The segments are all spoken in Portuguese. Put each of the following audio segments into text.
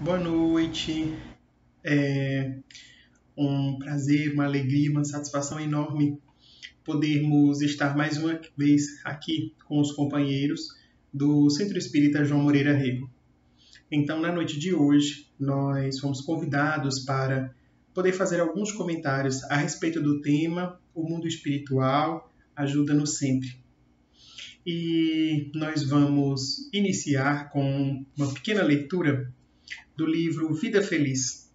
Boa noite, é um prazer, uma alegria, uma satisfação enorme podermos estar mais uma vez aqui com os companheiros do Centro Espírita João Moreira Rego. Então, na noite de hoje, nós fomos convidados para poder fazer alguns comentários a respeito do tema O Mundo Espiritual Ajuda-nos Sempre. E nós vamos iniciar com uma pequena leitura do livro Vida Feliz.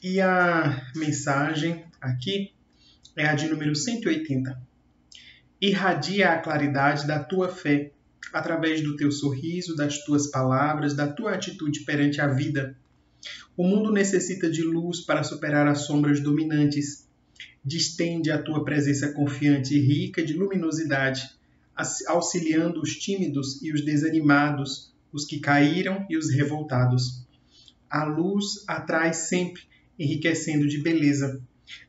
E a mensagem aqui é a de número 180. Irradia a claridade da tua fé através do teu sorriso, das tuas palavras, da tua atitude perante a vida. O mundo necessita de luz para superar as sombras dominantes. Distende a tua presença confiante e rica de luminosidade, auxiliando os tímidos e os desanimados, os que caíram e os revoltados. A luz atrai sempre, enriquecendo de beleza.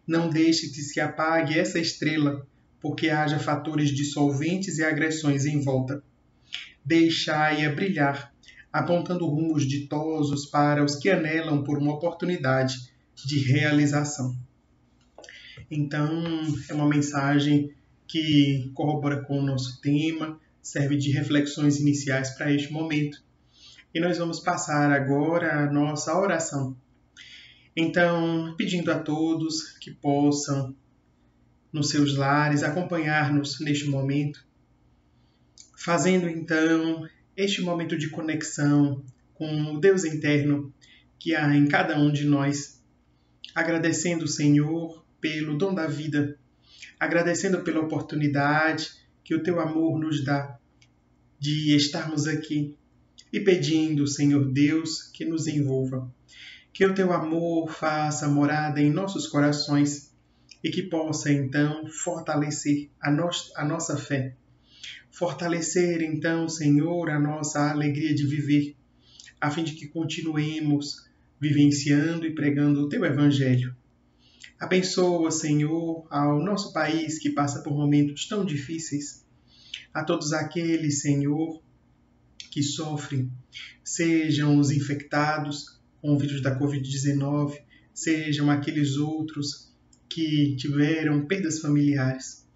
Não deixe que se apague essa estrela, porque haja fatores dissolventes e agressões em volta. Deixai-a brilhar, apontando rumos ditosos para os que anelam por uma oportunidade de realização. Então, é uma mensagem que corrobora com o nosso tema, serve de reflexões iniciais para este momento. E nós vamos passar agora a nossa oração. Então, pedindo a todos que possam, nos seus lares, acompanhar-nos neste momento, fazendo então este momento de conexão com o Deus interno que há em cada um de nós, agradecendo o Senhor pelo dom da vida, agradecendo pela oportunidade que o teu amor nos dá de estarmos aqui e pedindo, Senhor Deus, que nos envolva. Que o teu amor faça morada em nossos corações e que possa, então, fortalecer a nossa fé. Fortalecer, então, Senhor, a nossa alegria de viver, a fim de que continuemos vivenciando e pregando o teu Evangelho. Abençoa, Senhor, ao nosso país que passa por momentos tão difíceis, a todos aqueles, Senhor, que sofrem, sejam os infectados com o vírus da Covid-19, sejam aqueles outros que tiveram perdas familiares.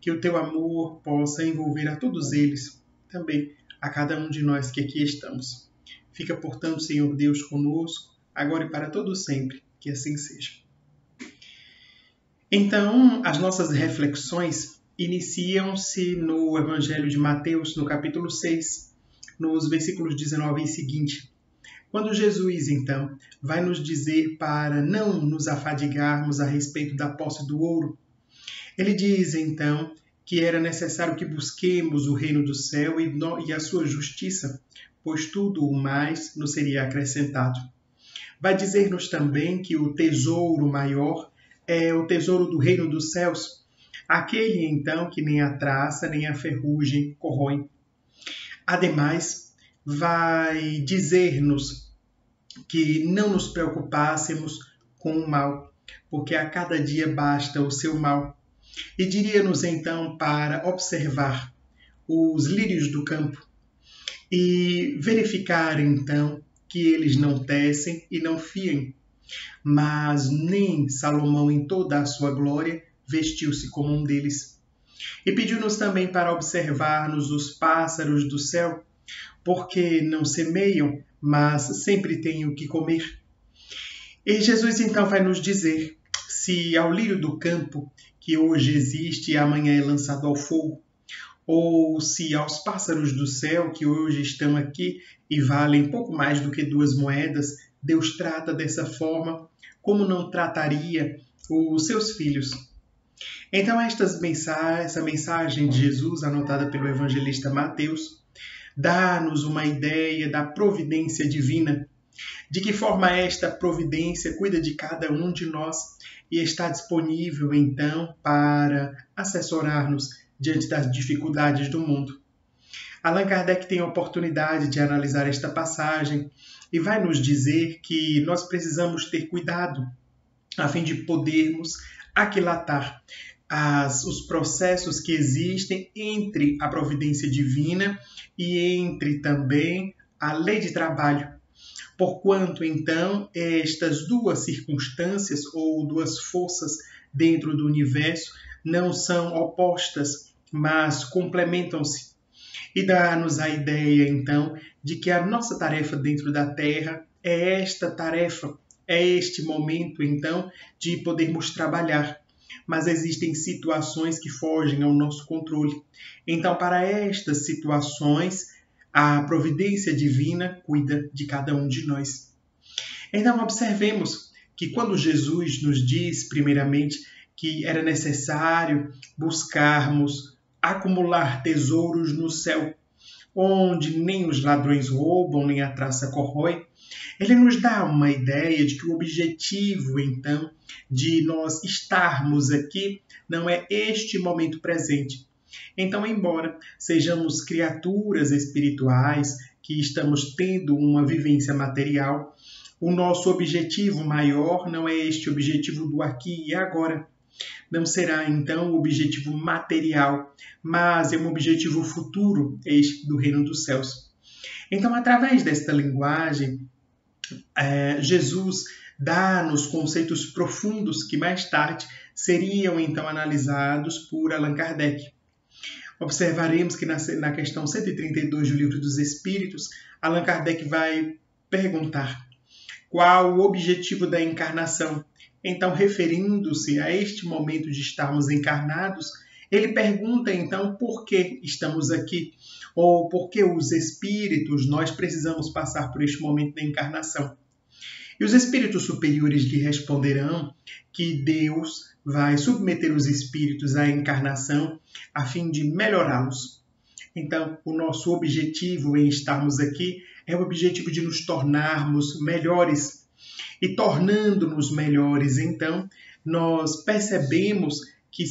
Que o teu amor possa envolver a todos eles, também a cada um de nós que aqui estamos. Fica, portanto, Senhor Deus, conosco, agora e para todo sempre, que assim seja. Então, as nossas reflexões iniciam-se no Evangelho de Mateus, no capítulo 6, nos versículos 19 e seguinte, quando Jesus, então, vai nos dizer para não nos afadigarmos a respeito da posse do ouro. Ele diz, então, que era necessário que busquemos o reino do céu e a sua justiça, pois tudo o mais nos seria acrescentado. Vai dizer-nos também que o tesouro maior é o tesouro do reino dos céus, aquele, então, que nem a traça nem a ferrugem corroem. Ademais, vai dizer-nos que não nos preocupássemos com o mal, porque a cada dia basta o seu mal. E diria-nos então para observar os lírios do campo e verificar então que eles não tecem e não fiem, mas nem Salomão em toda a sua glória vestiu-se como um deles. E pediu-nos também para observarmos os pássaros do céu, porque não semeiam, mas sempre têm o que comer. E Jesus então vai nos dizer, se ao lírio do campo, que hoje existe e amanhã é lançado ao fogo, ou se aos pássaros do céu, que hoje estão aqui e valem pouco mais do que 2 moedas, Deus trata dessa forma, como não trataria os seus filhos? Então, essa mensagem de Jesus, anotada pelo evangelista Mateus, dá-nos uma ideia da providência divina, de que forma esta providência cuida de cada um de nós e está disponível, então, para assessorar-nos diante das dificuldades do mundo. Allan Kardec tem a oportunidade de analisar esta passagem e vai nos dizer que nós precisamos ter cuidado a fim de podermos aquilatar os processos que existem entre a providência divina e entre também a lei de trabalho. Porquanto, então, estas duas circunstâncias ou duas forças dentro do universo não são opostas, mas complementam-se. E dá-nos a ideia, então, de que a nossa tarefa dentro da Terra é esta tarefa, é este momento, então, de podermos trabalhar. Mas existem situações que fogem ao nosso controle. Então, para estas situações, a providência divina cuida de cada um de nós. Então, observemos que quando Jesus nos diz, primeiramente, que era necessário buscarmos acumular tesouros no céu, onde nem os ladrões roubam, nem a traça corrói, ele nos dá uma ideia de que o objetivo, então, de nós estarmos aqui não é este momento presente. Então, embora sejamos criaturas espirituais que estamos tendo uma vivência material, o nosso objetivo maior não é este objetivo do aqui e agora. Não será, então, o objetivo material, mas é um objetivo futuro, este do reino dos céus. Então, através desta linguagem, Jesus dá-nos conceitos profundos que mais tarde seriam, então, analisados por Allan Kardec. Observaremos que na questão 132 do Livro dos Espíritos, Allan Kardec vai perguntar qual o objetivo da encarnação. Então, referindo-se a este momento de estarmos encarnados, ele pergunta, então, por que estamos aqui? Ou por que os espíritos, nós precisamos passar por este momento da encarnação? E os espíritos superiores lhe responderão que Deus vai submeter os espíritos à encarnação a fim de melhorá-los. Então, o nosso objetivo em estarmos aqui é o objetivo de nos tornarmos melhores. E tornando-nos melhores, então, nós percebemos que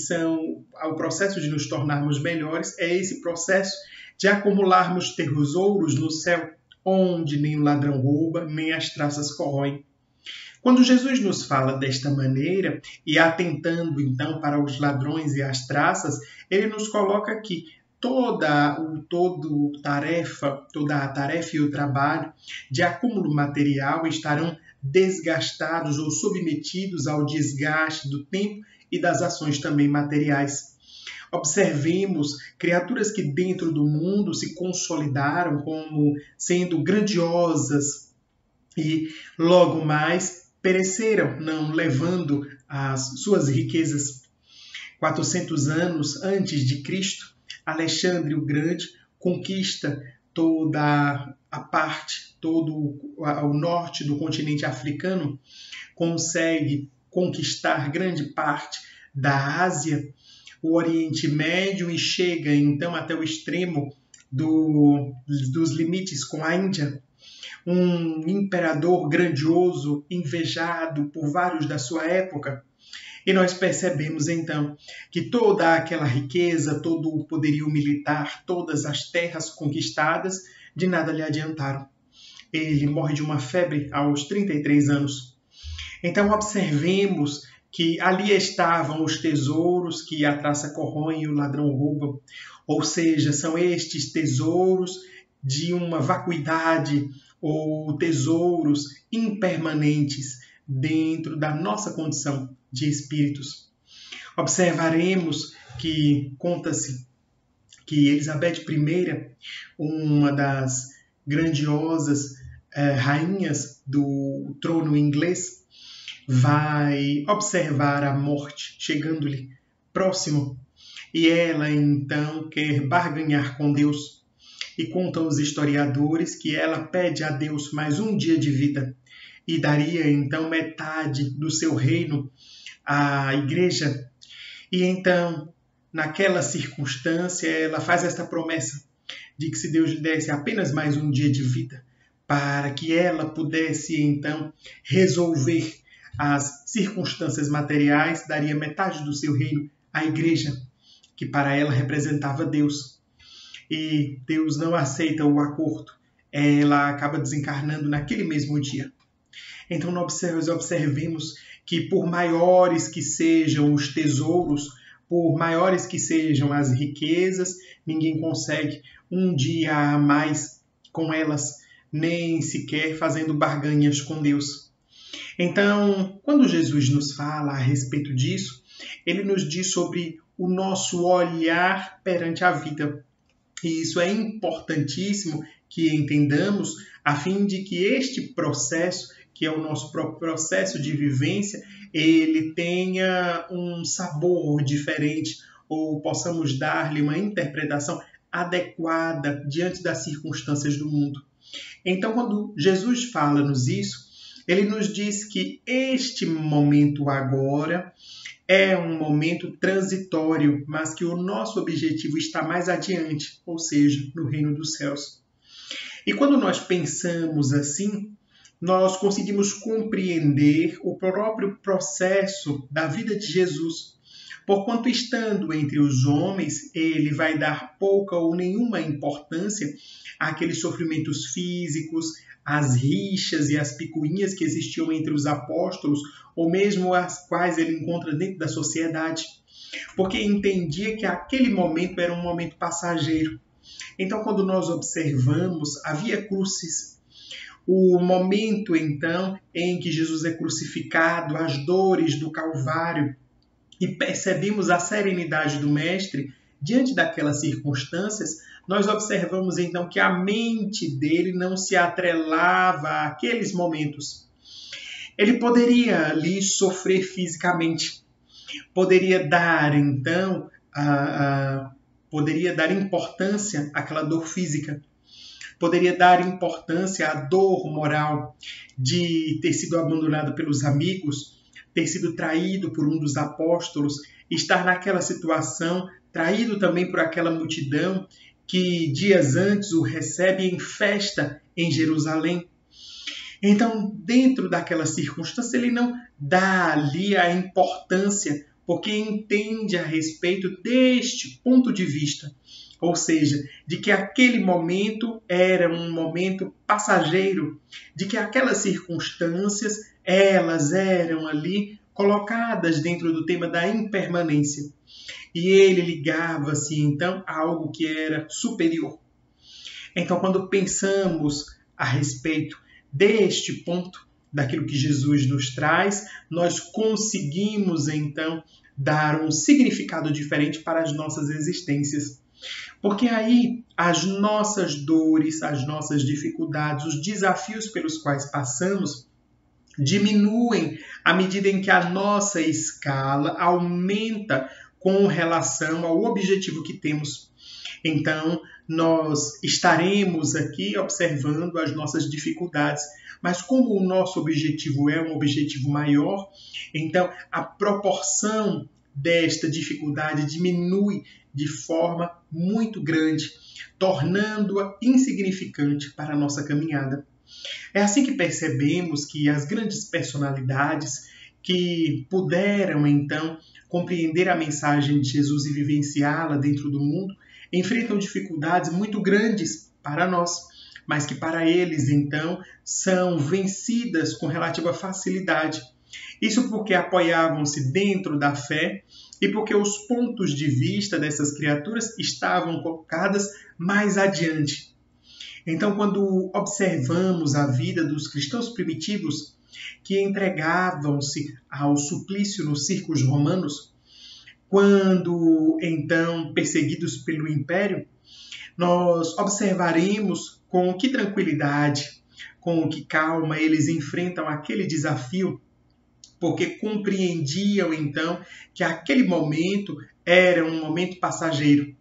o processo de nos tornarmos melhores é esse processo de acumularmos tesouros no céu, onde nem o ladrão rouba, nem as traças corroem. Quando Jesus nos fala desta maneira, e atentando então para os ladrões e as traças, ele nos coloca aqui toda a tarefa e o trabalho de acúmulo material estarão desgastados ou submetidos ao desgaste do tempo e das ações também materiais. Observemos criaturas que dentro do mundo se consolidaram como sendo grandiosas e logo mais pereceram, não levando as suas riquezas. 400 anos antes de Cristo, Alexandre o Grande conquista toda a parte, todo o norte do continente africano, consegue conquistar grande parte da Ásia, o Oriente Médio e chega então até o extremo dos limites com a Índia. Um imperador grandioso, invejado por vários da sua época. E nós percebemos então que toda aquela riqueza, todo o poderio militar, todas as terras conquistadas, de nada lhe adiantaram. Ele morre de uma febre aos 33 anos. Então observemos que ali estavam os tesouros que a traça corrói e o ladrão rouba. Ou seja, são estes tesouros de uma vacuidade ou tesouros impermanentes dentro da nossa condição de espíritos. Observaremos que conta-se que Elizabeth I, uma das grandiosas rainhas do trono inglês, vai observar a morte chegando-lhe próximo e ela então quer barganhar com Deus. E contam os historiadores que ela pede a Deus mais um dia de vida e daria então metade do seu reino à igreja. E então, naquela circunstância, ela faz esta promessa de que se Deus lhe desse apenas mais um dia de vida, para que ela pudesse então resolver as circunstâncias materiais, daria metade do seu reino à igreja, que para ela representava Deus. E Deus não aceita o acordo. Ela acaba desencarnando naquele mesmo dia. Então, nós observemos que por maiores que sejam os tesouros, por maiores que sejam as riquezas, ninguém consegue um dia a mais com elas. nem sequer fazendo barganhas com Deus. Então, quando Jesus nos fala a respeito disso, ele nos diz sobre o nosso olhar perante a vida. E isso é importantíssimo que entendamos, a fim de que este processo, que é o nosso próprio processo de vivência, ele tenha um sabor diferente, ou possamos dar-lhe uma interpretação adequada diante das circunstâncias do mundo. Então, quando Jesus fala-nos isso, ele nos diz que este momento agora é um momento transitório, mas que o nosso objetivo está mais adiante, ou seja, no reino dos céus. E quando nós pensamos assim, nós conseguimos compreender o próprio processo da vida de Jesus. Porquanto, estando entre os homens, ele vai dar pouca ou nenhuma importância àqueles sofrimentos físicos, às rixas e às picuinhas que existiam entre os apóstolos, ou mesmo as quais ele encontra dentro da sociedade, porque entendia que aquele momento era um momento passageiro. Então, quando nós observamos a Via Crucis, o momento, então, em que Jesus é crucificado, as dores do Calvário, e percebemos a serenidade do Mestre diante daquelas circunstâncias, nós observamos então que a mente dele não se atrelava àqueles momentos. Ele poderia ali sofrer fisicamente, poderia dar então, poderia dar importância àquela dor física, poderia dar importância à dor moral de ter sido abandonado pelos amigos, ter sido traído por um dos apóstolos, estar naquela situação, traído também por aquela multidão que dias antes o recebe em festa em Jerusalém. Então, dentro daquela circunstância, ele não dá ali a importância, porque entende a respeito deste ponto de vista, ou seja, de que aquele momento era um momento passageiro, de que aquelas circunstâncias, elas eram ali colocadas dentro do tema da impermanência. E ele ligava-se, então, a algo que era superior. Então, quando pensamos a respeito deste ponto, daquilo que Jesus nos traz, nós conseguimos, então, dar um significado diferente para as nossas existências. Porque aí as nossas dores, as nossas dificuldades, os desafios pelos quais passamos diminuem à medida em que a nossa escala aumenta com relação ao objetivo que temos. Então, nós estaremos aqui observando as nossas dificuldades, mas como o nosso objetivo é um objetivo maior, então a proporção desta dificuldade diminui de forma muito grande, tornando-a insignificante para a nossa caminhada. É assim que percebemos que as grandes personalidades que puderam, então, compreender a mensagem de Jesus e vivenciá-la dentro do mundo, enfrentam dificuldades muito grandes para nós, mas que para eles, então, são vencidas com relativa facilidade. Isso porque apoiavam-se dentro da fé e porque os pontos de vista dessas criaturas estavam colocadas mais adiante. Então, quando observamos a vida dos cristãos primitivos que entregavam-se ao suplício nos circos romanos, quando então perseguidos pelo império, nós observaremos com que tranquilidade, com que calma eles enfrentam aquele desafio, porque compreendiam então que aquele momento era um momento passageiro,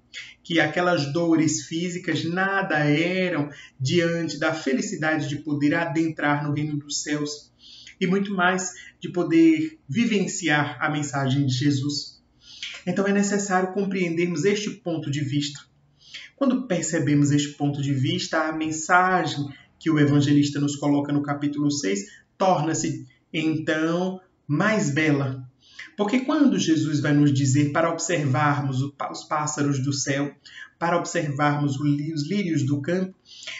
que aquelas dores físicas nada eram diante da felicidade de poder adentrar no reino dos céus e muito mais de poder vivenciar a mensagem de Jesus. Então é necessário compreendermos este ponto de vista. Quando percebemos este ponto de vista, a mensagem que o evangelista nos coloca no capítulo 6 torna-se, então, mais bela. Porque quando Jesus vai nos dizer para observarmos os pássaros do céu, para observarmos os lírios do campo,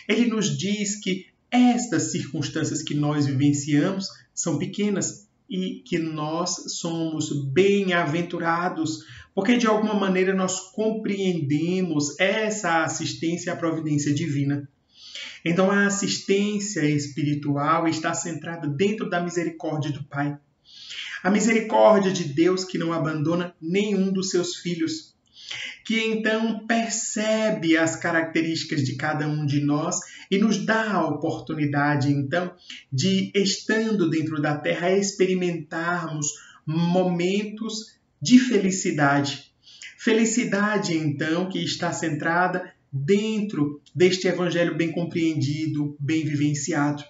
ele nos diz que estas circunstâncias que nós vivenciamos são pequenas e que nós somos bem-aventurados, porque de alguma maneira nós compreendemos essa assistência à providência divina. Então a assistência espiritual está centrada dentro da misericórdia do Pai. A misericórdia de Deus que não abandona nenhum dos seus filhos, que então percebe as características de cada um de nós e nos dá a oportunidade, então, de, estando dentro da terra, experimentarmos momentos de felicidade. Felicidade, então, que está centrada dentro deste evangelho bem compreendido, bem vivenciado.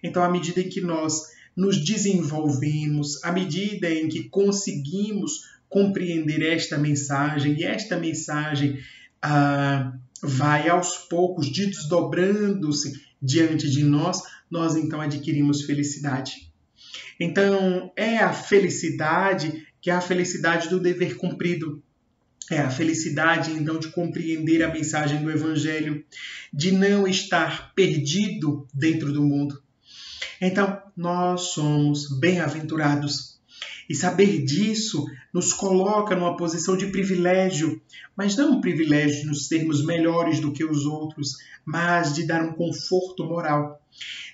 Então, à medida em que nós nos desenvolvemos, à medida em que conseguimos compreender esta mensagem, e esta mensagem vai aos poucos desdobrando-se diante de nós, nós então adquirimos felicidade. Então, é a felicidade que é a felicidade do dever cumprido. É a felicidade, então, de compreender a mensagem do Evangelho, de não estar perdido dentro do mundo. Então, nós somos bem-aventurados. E saber disso nos coloca numa posição de privilégio, mas não um privilégio de nos sermos melhores do que os outros, mas de dar um conforto moral.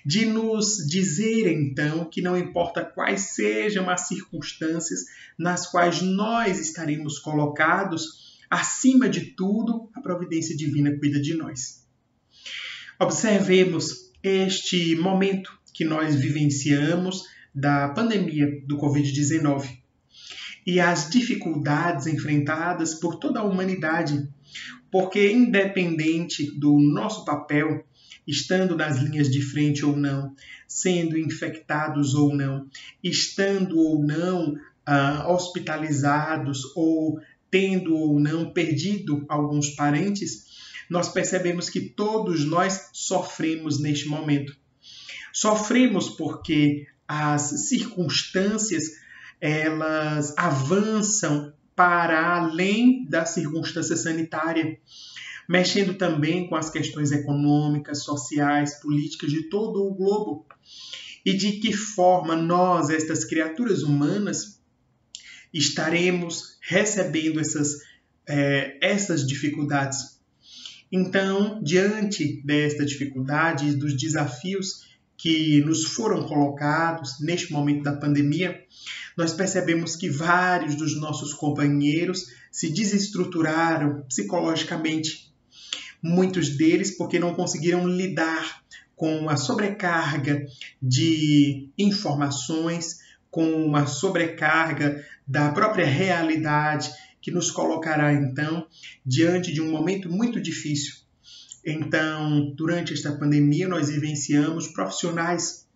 De nos dizer, então, que não importa quais sejam as circunstâncias nas quais nós estaremos colocados, acima de tudo, a providência divina cuida de nós. Observemos este momento que nós vivenciamos da pandemia do Covid-19 e as dificuldades enfrentadas por toda a humanidade, porque independente do nosso papel, estando nas linhas de frente ou não, sendo infectados ou não, estando ou não hospitalizados ou tendo ou não perdido alguns parentes, nós percebemos que todos nós sofremos neste momento. Sofremos porque as circunstâncias elas avançam para além da circunstância sanitária, mexendo também com as questões econômicas, sociais, políticas de todo o globo. E de que forma nós, estas criaturas humanas, estaremos recebendo essas dificuldades. Então, diante desta dificuldade, dos desafios que nos foram colocados neste momento da pandemia, nós percebemos que vários dos nossos companheiros se desestruturaram psicologicamente. Muitos deles porque não conseguiram lidar com a sobrecarga de informações, com a sobrecarga da própria realidade que nos colocará, então, diante de um momento muito difícil. Então, durante esta pandemia, nós vivenciamos profissionais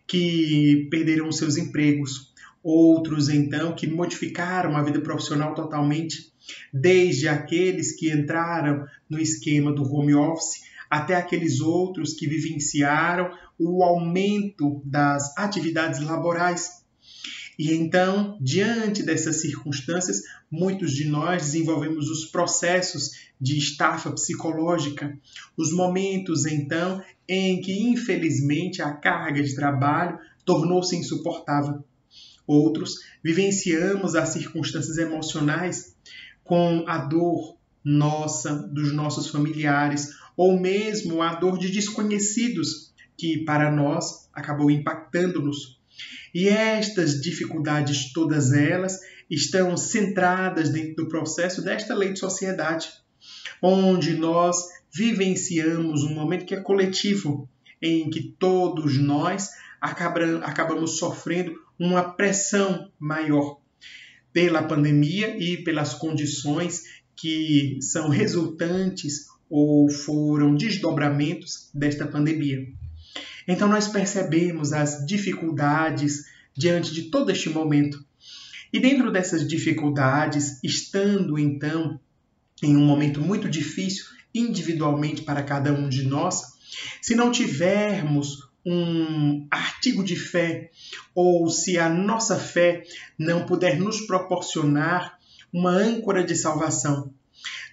que perderam seus empregos, outros, então, que modificaram a vida profissional totalmente, desde aqueles que entraram no esquema do home office, até aqueles outros que vivenciaram o aumento das atividades laborais. E então, diante dessas circunstâncias, muitos de nós desenvolvemos os processos de estafa psicológica, os momentos, então, em que, infelizmente, a carga de trabalho tornou-se insuportável. Outros vivenciamos as circunstâncias emocionais com a dor nossa, dos nossos familiares, ou mesmo a dor de desconhecidos, que para nós acabou impactando-nos. E estas dificuldades, todas elas, estão centradas dentro do processo desta lei de sociedade, onde nós vivenciamos um momento que é coletivo, em que todos nós acabamos sofrendo uma pressão maior pela pandemia e pelas condições que são resultantes ou foram desdobramentos desta pandemia. Então nós percebemos as dificuldades diante de todo este momento. E dentro dessas dificuldades, estando então em um momento muito difícil individualmente para cada um de nós, se não tivermos um artigo de fé ou se a nossa fé não puder nos proporcionar uma âncora de salvação,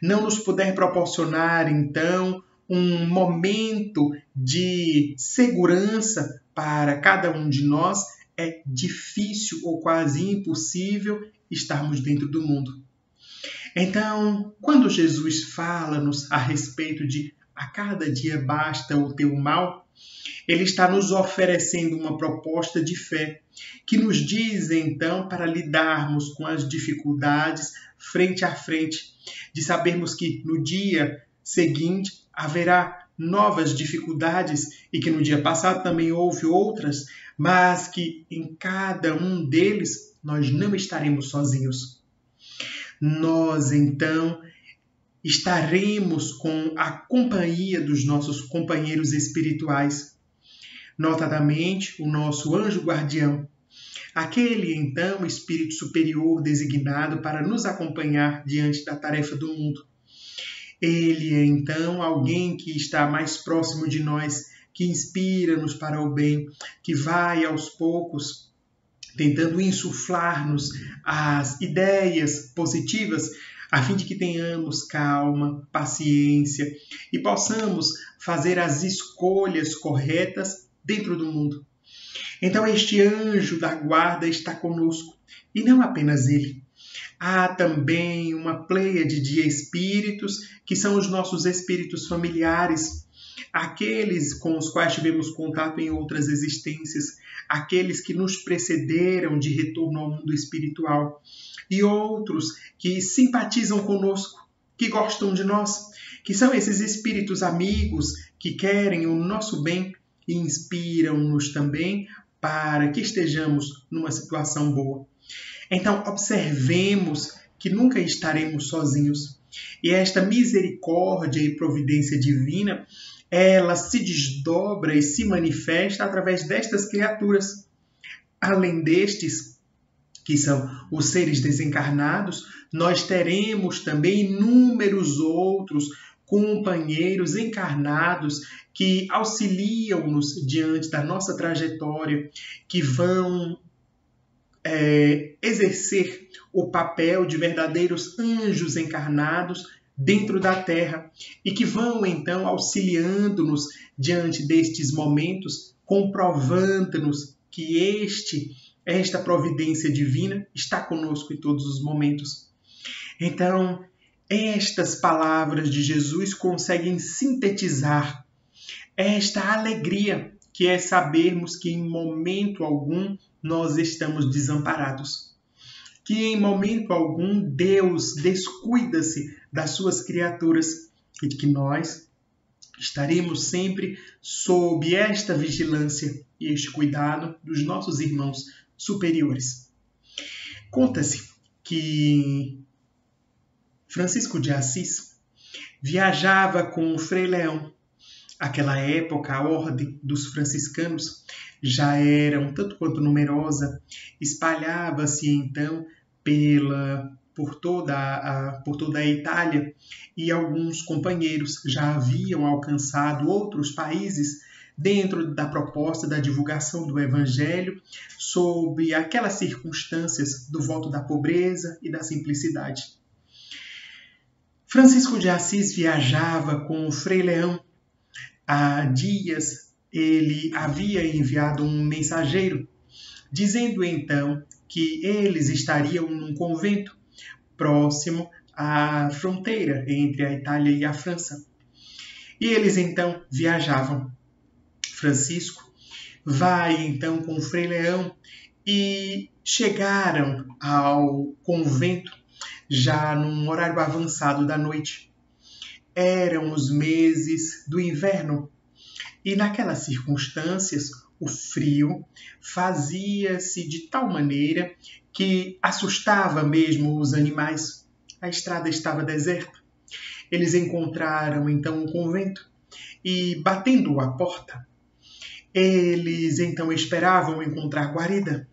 não nos puder proporcionar então um momento de segurança para cada um de nós, é difícil ou quase impossível estarmos dentro do mundo. Então, quando Jesus fala-nos a respeito de a cada dia basta o teu mal, ele está nos oferecendo uma proposta de fé que nos diz, então, para lidarmos com as dificuldades frente a frente, de sabermos que no dia seguinte haverá novas dificuldades e que no dia passado também houve outras, mas que em cada um deles nós não estaremos sozinhos. Nós, então, estaremos com a companhia dos nossos companheiros espirituais, notadamente o nosso anjo guardião, aquele, então, espírito superior designado para nos acompanhar diante da tarefa do mundo. Ele é, então, alguém que está mais próximo de nós, que inspira-nos para o bem, que vai, aos poucos, tentando insuflar-nos as ideias positivas, a fim de que tenhamos calma, paciência e possamos fazer as escolhas corretas dentro do mundo. Então, este anjo da guarda está conosco, e não apenas ele. Há também uma pleiade de espíritos, que são os nossos espíritos familiares, aqueles com os quais tivemos contato em outras existências, aqueles que nos precederam de retorno ao mundo espiritual, e outros que simpatizam conosco, que gostam de nós, que são esses espíritos amigos que querem o nosso bem e inspiram-nos também para que estejamos numa situação boa. Então, observemos que nunca estaremos sozinhos. E esta misericórdia e providência divina, ela se desdobra e se manifesta através destas criaturas. Além destes, que são os seres desencarnados, nós teremos também inúmeros outros companheiros encarnados que auxiliam-nos diante da nossa trajetória, que vão exercer o papel de verdadeiros anjos encarnados dentro da Terra e que vão, então, auxiliando-nos diante destes momentos, comprovando-nos que esta providência divina está conosco em todos os momentos. Então, estas palavras de Jesus conseguem sintetizar esta alegria que é sabermos que em momento algum nós estamos desamparados, que em momento algum Deus descuida-se das suas criaturas e que nós estaremos sempre sob esta vigilância e este cuidado dos nossos irmãos superiores. Conta-se que Francisco de Assis viajava com o Frei Leão. Aquela época, a ordem dos franciscanos já era um tanto quanto numerosa, espalhava-se então por toda a Itália, e alguns companheiros já haviam alcançado outros países dentro da proposta da divulgação do Evangelho, sob aquelas circunstâncias do voto da pobreza e da simplicidade. Francisco de Assis viajava com o Frei Leão. Há dias ele havia enviado um mensageiro, dizendo então que eles estariam num convento próximo à fronteira entre a Itália e a França. E eles então viajavam. Francisco vai então com o Frei Leão e chegaram ao convento já num horário avançado da noite. Eram os meses do inverno e naquelas circunstâncias o frio fazia-se de tal maneira que assustava mesmo os animais. A estrada estava deserta. Eles encontraram então o convento e, batendo à porta, eles então esperavam encontrar guarida.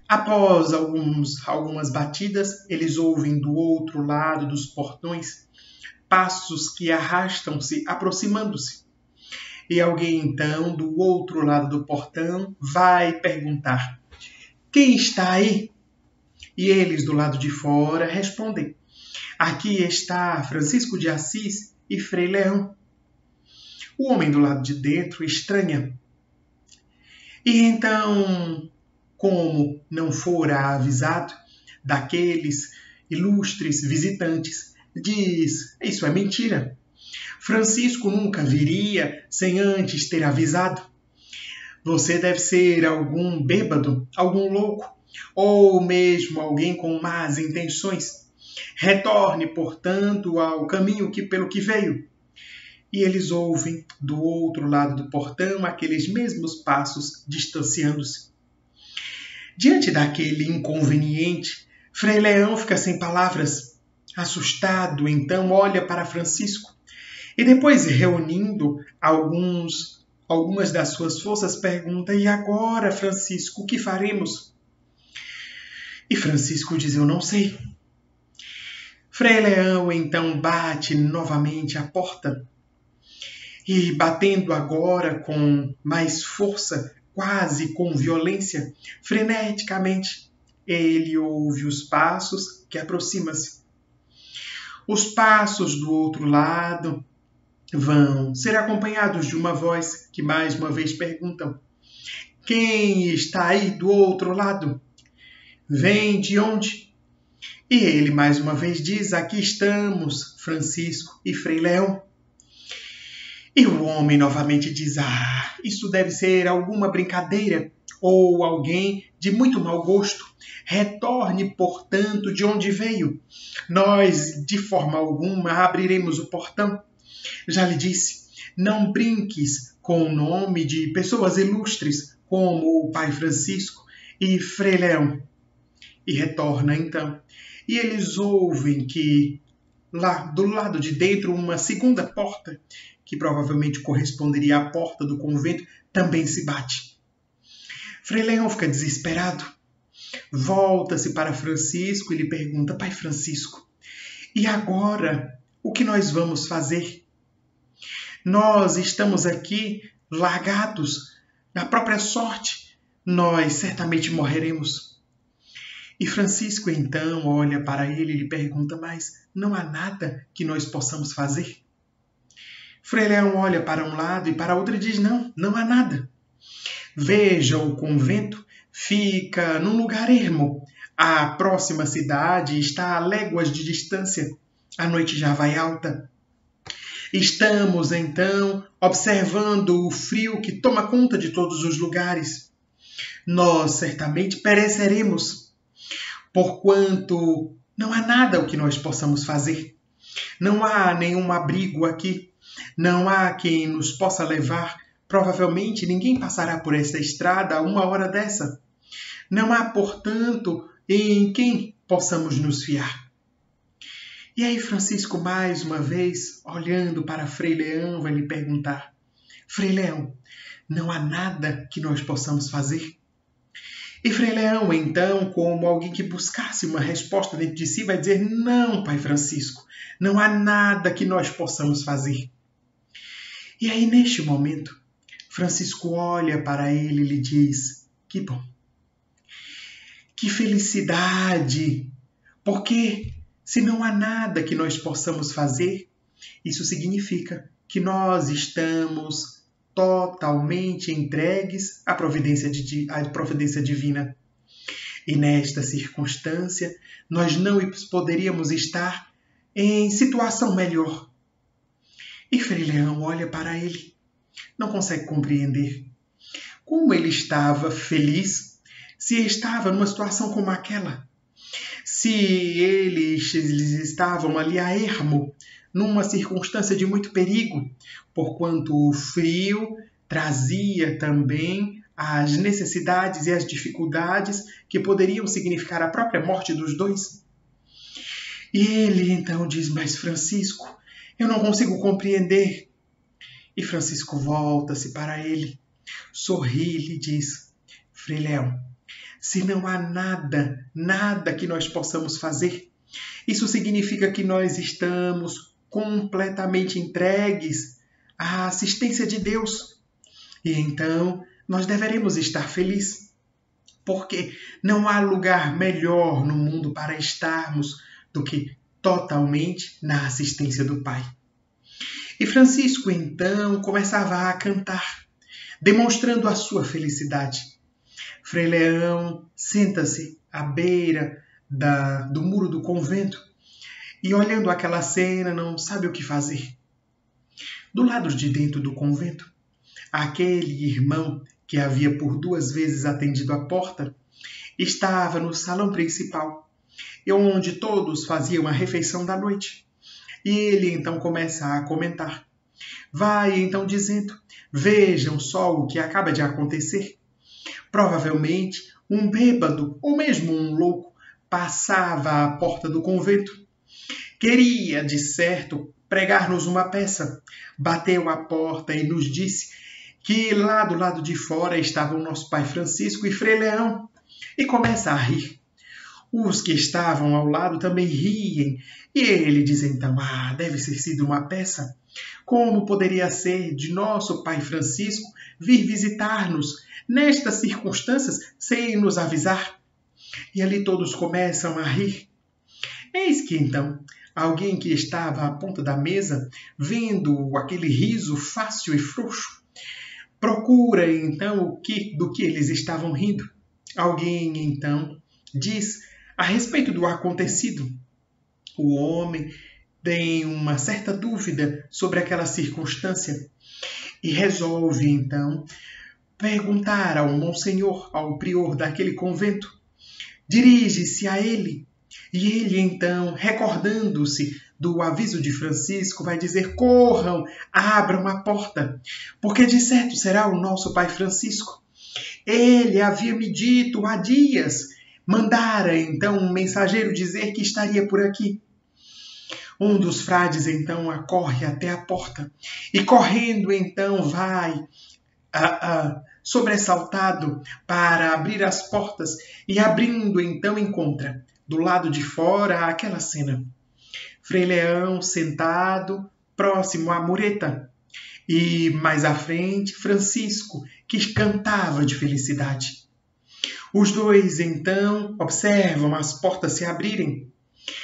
Após algumas batidas, eles ouvem do outro lado dos portões passos que arrastam-se, aproximando-se. E alguém, então, do outro lado do portão, vai perguntar: quem está aí? E eles, do lado de fora, respondem: aqui está Francisco de Assis e Frei Leão. O homem do lado de dentro estranha. E então, como não fora avisado daqueles ilustres visitantes, diz: isso é mentira. Francisco nunca viria sem antes ter avisado. Você deve ser algum bêbado, algum louco, ou mesmo alguém com más intenções. Retorne, portanto, ao caminho pelo que veio. E eles ouvem, do outro lado do portão, aqueles mesmos passos distanciando-se. Diante daquele inconveniente, Frei Leão fica sem palavras. Assustado, então olha para Francisco e depois, reunindo algumas das suas forças, pergunta: e agora, Francisco, o que faremos? E Francisco diz: eu não sei. Frei Leão então bate novamente a porta e, batendo agora com mais força, quase com violência, freneticamente, ele ouve os passos que aproximam-se. Os passos do outro lado vão ser acompanhados de uma voz que mais uma vez perguntam: quem está aí do outro lado? Vem de onde? E ele mais uma vez diz: aqui estamos, Francisco e Frei Leão. E o homem novamente diz: isso deve ser alguma brincadeira ou alguém de muito mau gosto. Retorne, portanto, de onde veio. Nós, de forma alguma, abriremos o portão. Já lhe disse, não brinques com o nome de pessoas ilustres como o Pai Francisco e Frei Leão. E retorna então. E eles ouvem que lá do lado de dentro uma segunda porta, que provavelmente corresponderia à porta do convento, também se bate. Frei Leão fica desesperado. Volta-se para Francisco e lhe pergunta: Pai Francisco, e agora o que nós vamos fazer? Nós estamos aqui largados na própria sorte. Nós certamente morreremos. E Francisco então olha para ele e lhe pergunta: mas não há nada que nós possamos fazer? Frei Leão olha para um lado e para outro e diz: não há nada. Veja, o convento fica num lugar ermo. A próxima cidade está a léguas de distância. A noite já vai alta. Estamos, então, observando o frio que toma conta de todos os lugares. Nós certamente pereceremos, porquanto não há nada o que nós possamos fazer. Não há nenhum abrigo aqui. Não há quem nos possa levar. Provavelmente ninguém passará por essa estrada a uma hora dessa. Não há, portanto, em quem possamos nos fiar. E aí Francisco, mais uma vez, olhando para Frei Leão, vai lhe perguntar: Frei Leão, não há nada que nós possamos fazer? E Frei Leão, então, como alguém que buscasse uma resposta dentro de si, vai dizer: não, Pai Francisco, não há nada que nós possamos fazer. E aí, neste momento, Francisco olha para ele e lhe diz: que bom, que felicidade, porque se não há nada que nós possamos fazer, isso significa que nós estamos totalmente entregues à providência divina. E nesta circunstância, nós não poderíamos estar em situação melhor. E Frei Leão olha para ele, não consegue compreender como ele estava feliz se estava numa situação como aquela. Se eles estavam ali a ermo, numa circunstância de muito perigo, porquanto o frio trazia também as necessidades e as dificuldades que poderiam significar a própria morte dos dois. E ele então diz: mas Francisco, eu não consigo compreender. E Francisco volta-se para ele, sorri e lhe diz: Frei Leão, se não há nada que nós possamos fazer, isso significa que nós estamos completamente entregues à assistência de Deus. E então nós deveremos estar felizes, porque não há lugar melhor no mundo para estarmos do que totalmente na assistência do Pai. E Francisco então começava a cantar, demonstrando a sua felicidade. Frei Leão senta-se à beira do muro do convento e, olhando aquela cena, não sabe o que fazer. Do lado de dentro do convento, aquele irmão que havia por 2 vezes atendido a porta estava no salão principal, onde todos faziam a refeição da noite. E ele então começa a comentar. Vai então dizendo: vejam só o que acaba de acontecer. Provavelmente um bêbado ou mesmo um louco passava à porta do convento. Queria, de certo, pregar-nos uma peça. Bateu à porta e nos disse que lá do lado de fora estavam nosso pai Francisco e Frei Leão. E começa a rir. Os que estavam ao lado também riem. E ele diz então: deve ter sido uma peça. Como poderia ser de nosso pai Francisco vir visitar-nos nestas circunstâncias sem nos avisar? E ali todos começam a rir. Eis que então alguém que estava à ponta da mesa, vendo aquele riso fácil e frouxo, procura então do que eles estavam rindo. Alguém então diz a respeito do acontecido. O homem tem uma certa dúvida sobre aquela circunstância e resolve então perguntar ao monsenhor, ao prior daquele convento. Dirige-se a ele e ele então, recordando-se do aviso de Francisco, vai dizer: corram, abram a porta, porque de certo será o nosso pai Francisco. Ele havia me dito há dias, mandara então um mensageiro dizer que estaria por aqui. Um dos frades então acorre até a porta e correndo então vai sobressaltado para abrir as portas e abrindo então encontra do lado de fora aquela cena. Frei Leão sentado próximo à mureta e mais à frente Francisco que cantava de felicidade. Os dois então observam as portas se abrirem.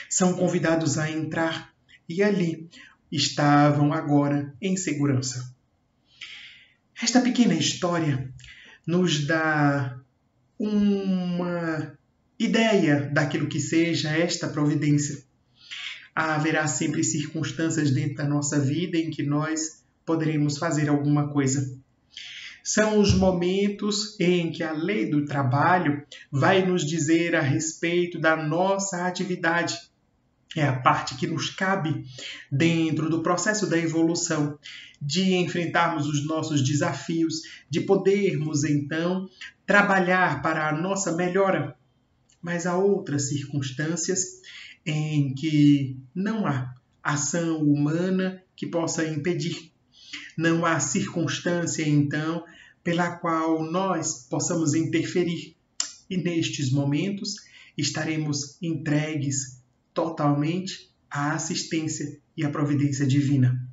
São convidados a entrar e ali estavam agora em segurança. Esta pequena história nos dá uma ideia daquilo que seja esta providência. Haverá sempre circunstâncias dentro da nossa vida em que nós poderemos fazer alguma coisa. São os momentos em que a lei do trabalho vai nos dizer a respeito da nossa atividade. É a parte que nos cabe dentro do processo da evolução, de enfrentarmos os nossos desafios, de podermos, então, trabalhar para a nossa melhora. Mas há outras circunstâncias em que não há ação humana que possa impedir. Não há circunstância, então, pela qual nós possamos interferir. E nestes momentos estaremos entregues totalmente à assistência e à providência divina.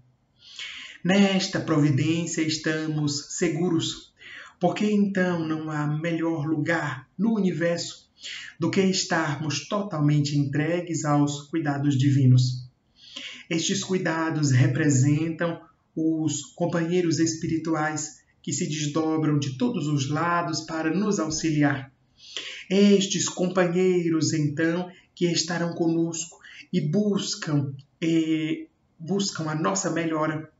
Nesta providência estamos seguros, porque então não há melhor lugar no universo do que estarmos totalmente entregues aos cuidados divinos. Estes cuidados representam os companheiros espirituais que se desdobram de todos os lados para nos auxiliar. Estes companheiros, então, que estarão conosco e buscam a nossa melhora,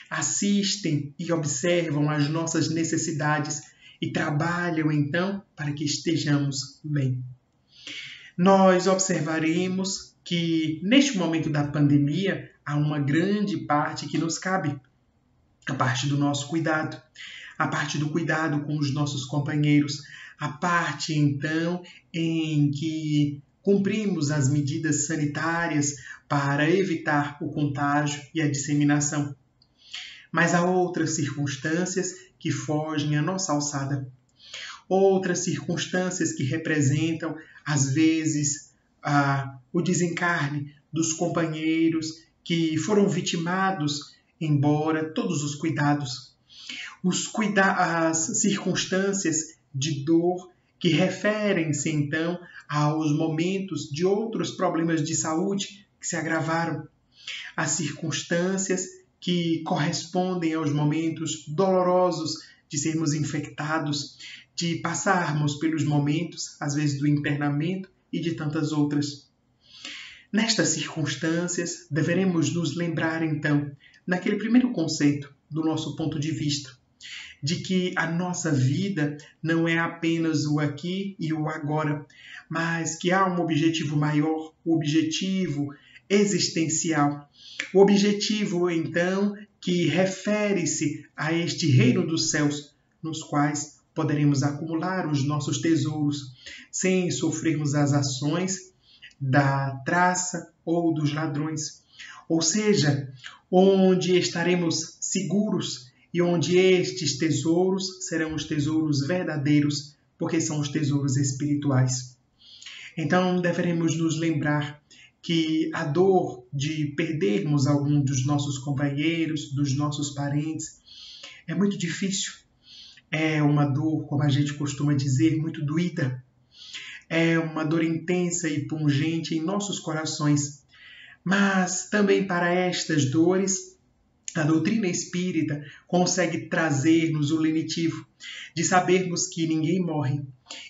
assistem e observam as nossas necessidades e trabalham, então, para que estejamos bem. Nós observaremos que, neste momento da pandemia, há uma grande parte que nos cabe, a parte do nosso cuidado, a parte do cuidado com os nossos companheiros, a parte, então, em que cumprimos as medidas sanitárias para evitar o contágio e a disseminação. Mas há outras circunstâncias que fogem à nossa alçada. Outras circunstâncias que representam, às vezes, o desencarne dos companheiros que foram vitimados, embora todos os cuidados. As circunstâncias de dor que referem-se, então, aos momentos de outros problemas de saúde que se agravaram. As circunstâncias que correspondem aos momentos dolorosos de sermos infectados, de passarmos pelos momentos, às vezes, do internamento e de tantas outras. Nestas circunstâncias, deveremos nos lembrar, então, naquele primeiro conceito do nosso ponto de vista, de que a nossa vida não é apenas o aqui e o agora, mas que há um objetivo maior, o objetivo existencial. O objetivo, então, que refere-se a este reino dos céus, nos quais poderemos acumular os nossos tesouros, sem sofrermos as ações da traça ou dos ladrões. Ou seja, onde estaremos seguros e onde estes tesouros serão os tesouros verdadeiros, porque são os tesouros espirituais. Então, deveremos nos lembrar que a dor de perdermos algum dos nossos companheiros, dos nossos parentes, é muito difícil. É uma dor, como a gente costuma dizer, muito doída. É uma dor intensa e pungente em nossos corações. Mas também para estas dores, a doutrina espírita consegue trazer-nos o lenitivo de sabermos que ninguém morre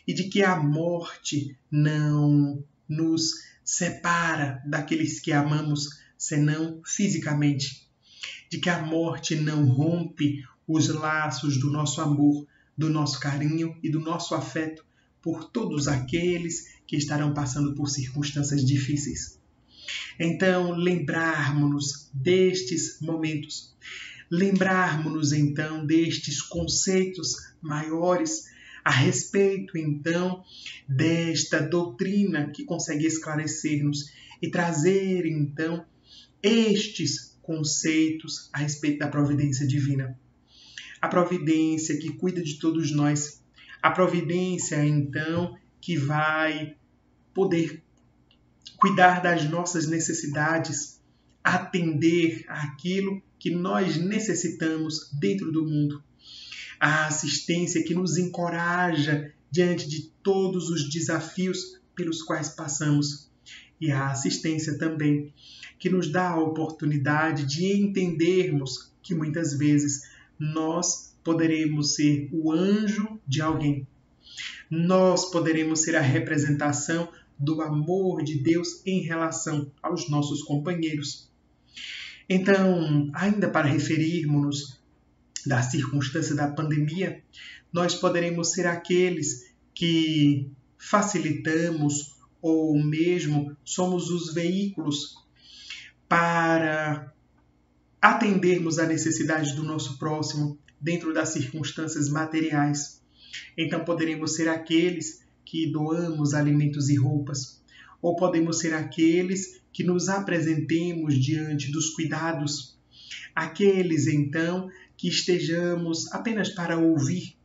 e de que a morte não nos separa daqueles que amamos, senão fisicamente. De que a morte não rompe os laços do nosso amor, do nosso carinho e do nosso afeto por todos aqueles que estarão passando por circunstâncias difíceis. Então, lembrarmos-nos destes momentos, lembrarmos-nos então destes conceitos maiores a respeito então desta doutrina que consegue esclarecer-nos e trazer então estes conceitos a respeito da providência divina. A providência que cuida de todos nós, a providência então que vai poder cuidar das nossas necessidades, atender àquilo que nós necessitamos dentro do mundo. A assistência que nos encoraja diante de todos os desafios pelos quais passamos. E a assistência também que nos dá a oportunidade de entendermos que muitas vezes nós poderemos ser o anjo de alguém. Nós poderemos ser a representação do amor de Deus em relação aos nossos companheiros. Então, ainda para referirmos da circunstância da pandemia, nós poderemos ser aqueles que facilitamos ou mesmo somos os veículos para atendermos à necessidade do nosso próximo dentro das circunstâncias materiais. Então, poderemos ser aqueles que doamos alimentos e roupas, ou podemos ser aqueles que nos apresentemos diante dos cuidados, aqueles, então, que estejamos apenas para ouvir,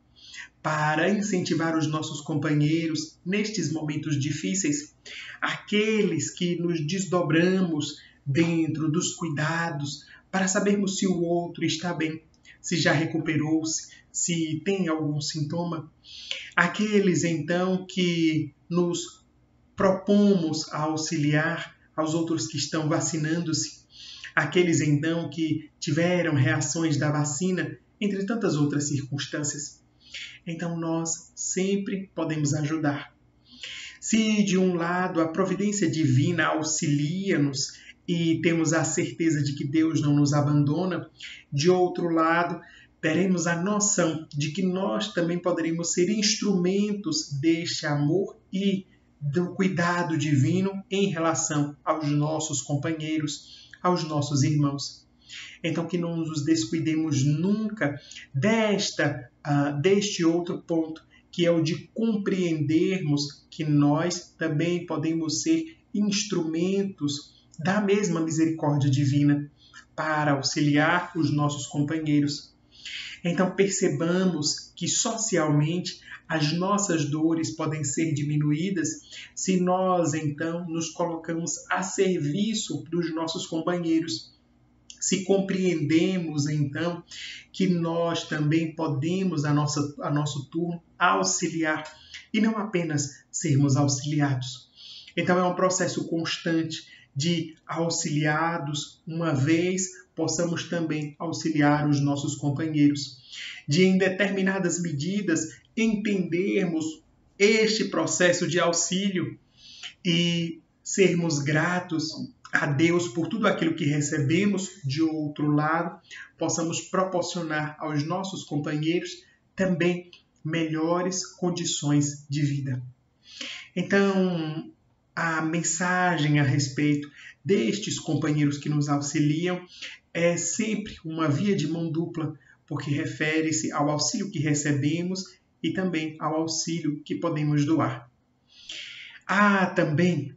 para incentivar os nossos companheiros nestes momentos difíceis, aqueles que nos desdobramos dentro dos cuidados para sabermos se o outro está bem, se já recuperou-se, se tem algum sintoma. Aqueles, então, que nos propomos a auxiliar aos outros que estão vacinando-se. Aqueles, então, que tiveram reações da vacina, entre tantas outras circunstâncias. Então, nós sempre podemos ajudar. Se, de um lado, a providência divina auxilia-nos e temos a certeza de que Deus não nos abandona, de outro lado, teremos a noção de que nós também poderemos ser instrumentos deste amor e do cuidado divino em relação aos nossos companheiros, aos nossos irmãos. Então, que não nos descuidemos nunca deste outro ponto, que é o de compreendermos que nós também podemos ser instrumentos da mesma misericórdia divina para auxiliar os nossos companheiros. Então, percebamos que socialmente as nossas dores podem ser diminuídas se nós, então, nos colocamos a serviço dos nossos companheiros. Se compreendemos, então, que nós também podemos, a nosso turno, auxiliar e não apenas sermos auxiliados. Então, é um processo constante de auxiliados, uma vez possamos também auxiliar os nossos companheiros, de em determinadas medidas entendermos este processo de auxílio e sermos gratos a Deus por tudo aquilo que recebemos, de outro lado, possamos proporcionar aos nossos companheiros também melhores condições de vida. Então, a mensagem a respeito destes companheiros que nos auxiliam é sempre uma via de mão dupla, porque refere-se ao auxílio que recebemos e também ao auxílio que podemos doar. Há também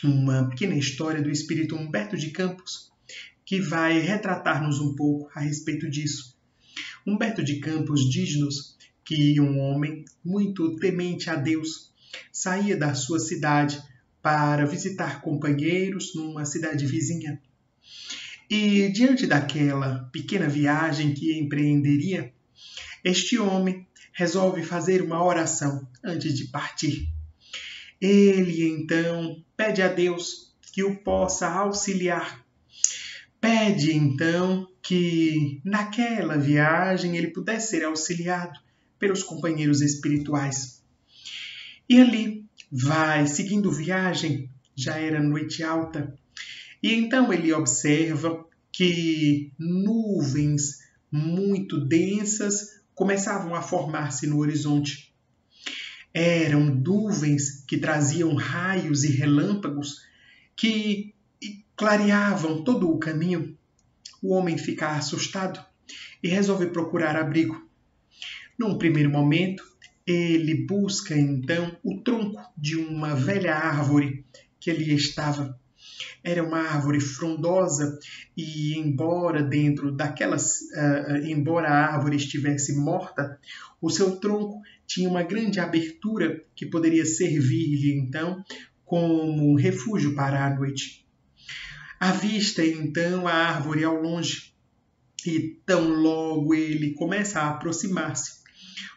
uma pequena história do espírito Humberto de Campos que vai retratar-nos um pouco a respeito disso. Humberto de Campos diz-nos que um homem muito temente a Deus saía da sua cidade para visitar companheiros numa cidade vizinha. E diante daquela pequena viagem que empreenderia, este homem resolve fazer uma oração antes de partir. Ele então pede a Deus que o possa auxiliar. Pede então que naquela viagem ele pudesse ser auxiliado pelos companheiros espirituais. E ali vai seguindo viagem, já era noite alta, e então ele observa que nuvens muito densas começavam a formar-se no horizonte. Eram nuvens que traziam raios e relâmpagos que clareavam todo o caminho. O homem fica assustado e resolve procurar abrigo. Num primeiro momento, ele busca então o tronco de uma velha árvore que ali estava. Era uma árvore frondosa e embora embora a árvore estivesse morta, o seu tronco tinha uma grande abertura que poderia servir-lhe então como um refúgio para a noite. Avista então a árvore ao longe e tão logo ele começa a aproximar-se,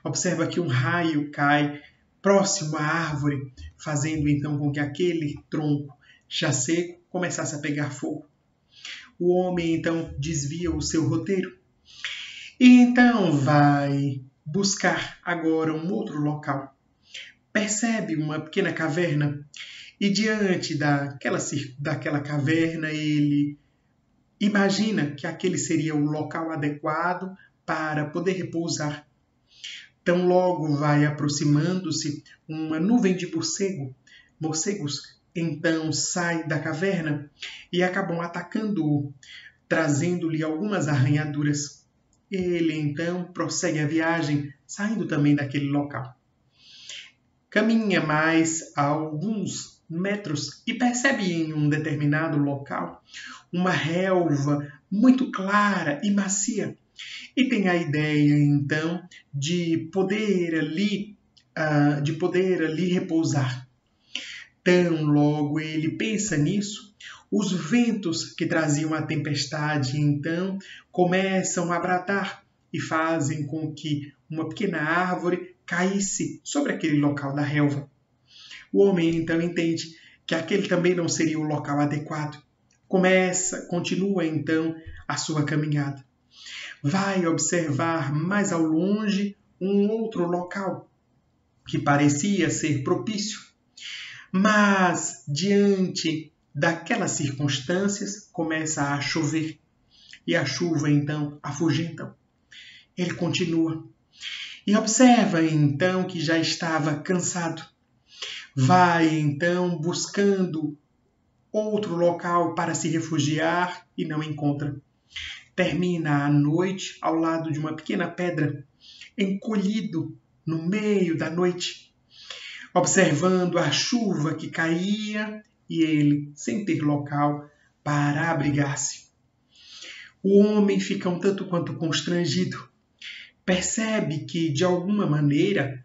observa que um raio cai próximo à árvore, fazendo então com que aquele tronco já seco começasse a pegar fogo. O homem então desvia o seu roteiro e então vai buscar agora um outro local. Percebe uma pequena caverna e diante daquela caverna ele imagina que aquele seria o local adequado para poder repousar. Tão logo vai aproximando-se uma nuvem de morcegos então sai da caverna e acabam atacando-o, trazendo-lhe algumas arranhaduras. Ele então prossegue a viagem, saindo também daquele local. Caminha mais a alguns metros e percebe em um determinado local uma relva muito clara e macia. E tem a ideia, então, de poder ali repousar. Tão logo ele pensa nisso, os ventos que traziam a tempestade, então, começam a bradar e fazem com que uma pequena árvore caísse sobre aquele local da relva. O homem, então, entende que aquele também não seria o local adequado. Continua, então, a sua caminhada. Vai observar mais ao longe um outro local que parecia ser propício. Mas, diante daquelas circunstâncias, começa a chover. E a chuva, então, afugenta. Ele continua. E observa, então, que já estava cansado. Vai, então, buscando outro local para se refugiar e não encontra. Termina a noite ao lado de uma pequena pedra, encolhido no meio da noite, observando a chuva que caía e ele sem ter local para abrigar-se. O homem fica um tanto quanto constrangido. Percebe que, de alguma maneira,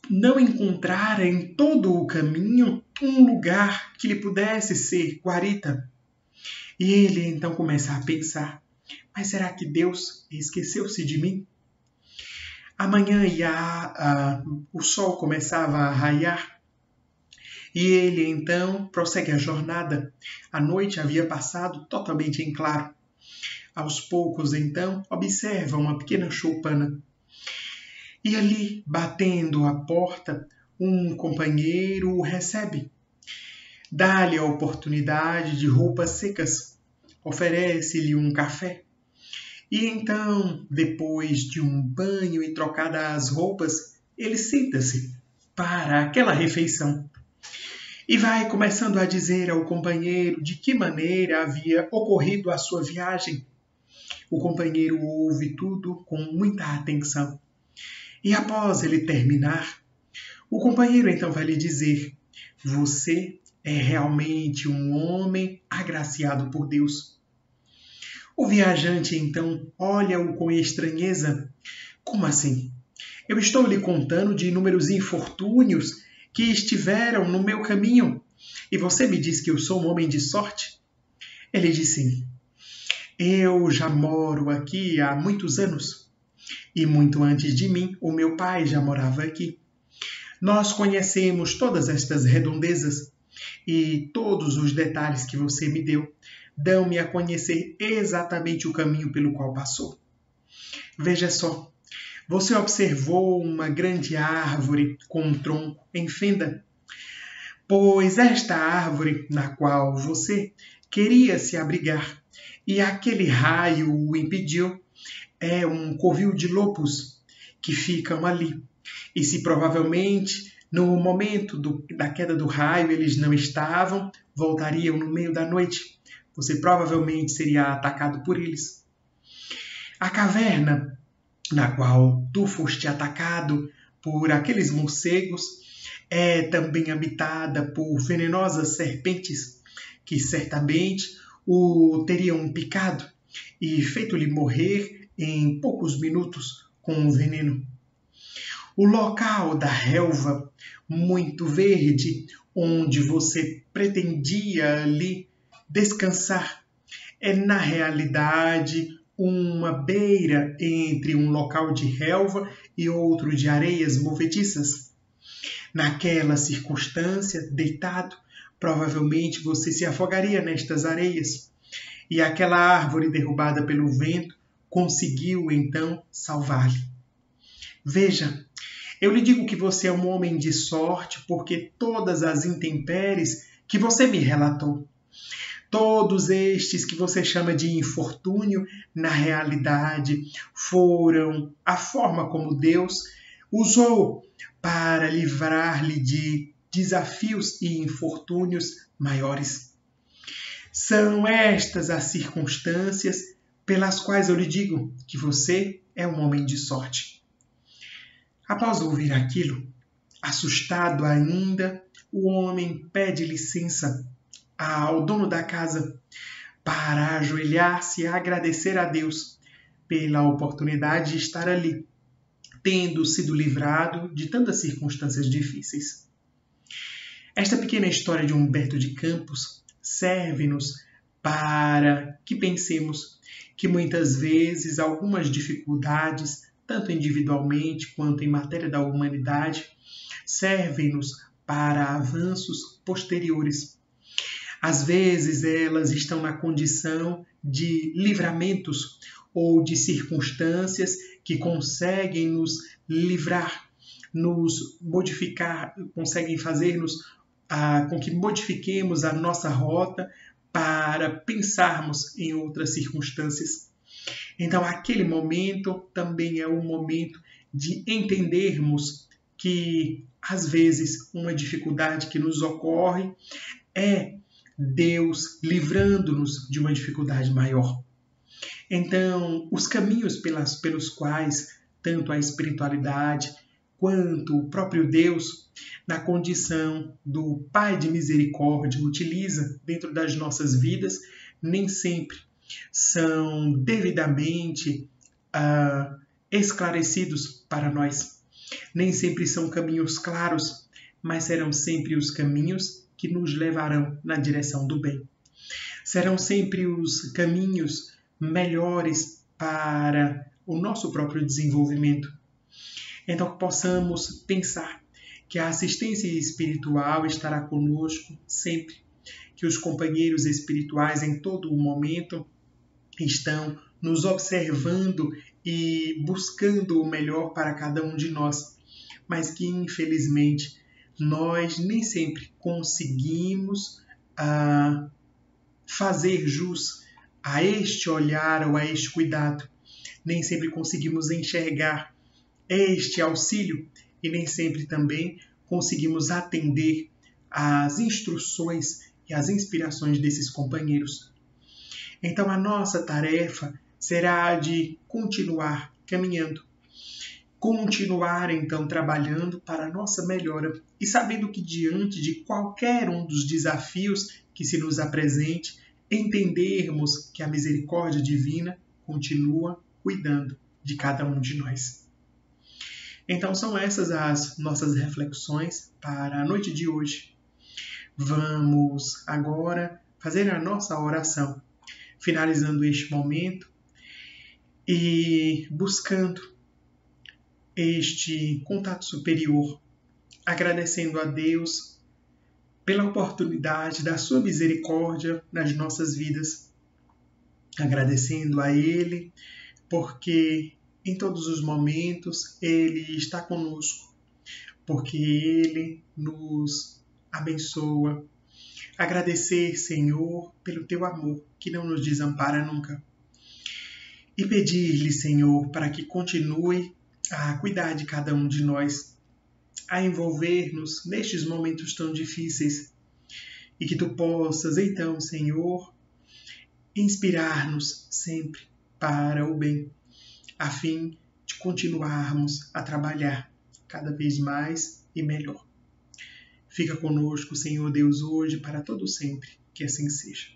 não encontrara em todo o caminho um lugar que lhe pudesse ser guarita. E ele então começa a pensar, mas será que Deus esqueceu-se de mim? Amanhã o sol começava a raiar e ele então prossegue a jornada. A noite havia passado totalmente em claro. Aos poucos então observa uma pequena choupana. E ali, batendo a porta, um companheiro o recebe. dá-lhe a oportunidade de roupas secas, oferece-lhe um café. E então, depois de um banho e trocadas as roupas, ele senta-se para aquela refeição e vai começando a dizer ao companheiro de que maneira havia ocorrido a sua viagem. O companheiro ouve tudo com muita atenção. E após ele terminar, o companheiro então vai lhe dizer: você é realmente um homem agraciado por Deus. O viajante então olha-o com estranheza. Como assim? Eu estou lhe contando de inúmeros infortúnios que estiveram no meu caminho e você me diz que eu sou um homem de sorte? Ele diz sim. Eu já moro aqui há muitos anos e muito antes de mim o meu pai já morava aqui. Nós conhecemos todas estas redondezas e todos os detalhes que você me deu dão-me a conhecer exatamente o caminho pelo qual passou. Veja só, você observou uma grande árvore com um tronco em fenda, pois esta árvore na qual você queria se abrigar e aquele raio o impediu é um covil de lobos que ficam ali. E se provavelmente no momento da queda do raio eles não estavam, voltariam no meio da noite. Você provavelmente seria atacado por eles. A caverna na qual tu foste atacado por aqueles morcegos é também habitada por venenosas serpentes que certamente o teriam picado e feito-lhe morrer em poucos minutos com o veneno. O local da relva muito verde onde você pretendia ali descansar é na realidade uma beira entre um local de relva e outro de areias movediças. Naquela circunstância, deitado, provavelmente você se afogaria nestas areias, e aquela árvore derrubada pelo vento conseguiu então salvar-lhe. Veja, eu lhe digo que você é um homem de sorte porque todas as intempéries que você me relatou, todos estes que você chama de infortúnio, na realidade foram a forma como Deus usou para livrar-lhe de desafios e infortúnios maiores. São estas as circunstâncias pelas quais eu lhe digo que você é um homem de sorte. Após ouvir aquilo, assustado ainda, o homem pede licença ao dono da casa para ajoelhar-se e agradecer a Deus pela oportunidade de estar ali, tendo sido livrado de tantas circunstâncias difíceis. Esta pequena história de Humberto de Campos serve-nos para que pensemos que muitas vezes algumas dificuldades, tanto individualmente quanto em matéria da humanidade, servem-nos para avanços posteriores. Às vezes elas estão na condição de livramentos ou de circunstâncias que conseguem nos livrar, nos modificar, conseguem fazer-nos com que modifiquemos a nossa rota para pensarmos em outras circunstâncias. Então, aquele momento também é um momento de entendermos que, às vezes, uma dificuldade que nos ocorre é Deus livrando-nos de uma dificuldade maior. Então, os caminhos pelos quais tanto a espiritualidade quanto o próprio Deus, na condição do Pai de misericórdia, utiliza dentro das nossas vidas, nem sempre são devidamente esclarecidos para nós. Nem sempre são caminhos claros, mas serão sempre os caminhos que nos levarão na direção do bem. Serão sempre os caminhos melhores para o nosso próprio desenvolvimento. Então, que possamos pensar que a assistência espiritual estará conosco sempre, que os companheiros espirituais em todo o momento estão nos observando e buscando o melhor para cada um de nós, mas que, infelizmente, nós nem sempre conseguimos a fazer jus a este olhar ou a este cuidado. Nem sempre conseguimos enxergar este auxílio e nem sempre também conseguimos atender às instruções e às inspirações desses companheiros. Então a nossa tarefa será a de continuar caminhando, continuar então trabalhando para a nossa melhora e sabendo que diante de qualquer um dos desafios que se nos apresente, entendermos que a misericórdia divina continua cuidando de cada um de nós. Então são essas as nossas reflexões para a noite de hoje. Vamos agora fazer a nossa oração, finalizando este momento e buscando este contato superior, agradecendo a Deus pela oportunidade da sua misericórdia nas nossas vidas, agradecendo a Ele porque em todos os momentos Ele está conosco, porque Ele nos abençoa. Agradecer, Senhor, pelo Teu amor, que não nos desampara nunca. E pedir-lhe, Senhor, para que continue a cuidar de cada um de nós, a envolver-nos nestes momentos tão difíceis. E que Tu possas, então, Senhor, inspirar-nos sempre para o bem, a fim de continuarmos a trabalhar cada vez mais e melhor. Fica conosco, Senhor Deus, hoje para todo sempre, que assim seja.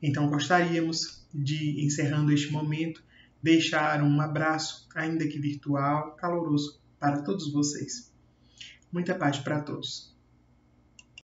Então gostaríamos de, encerrando este momento, deixar um abraço, ainda que virtual, caloroso, para todos vocês. Muita paz para todos.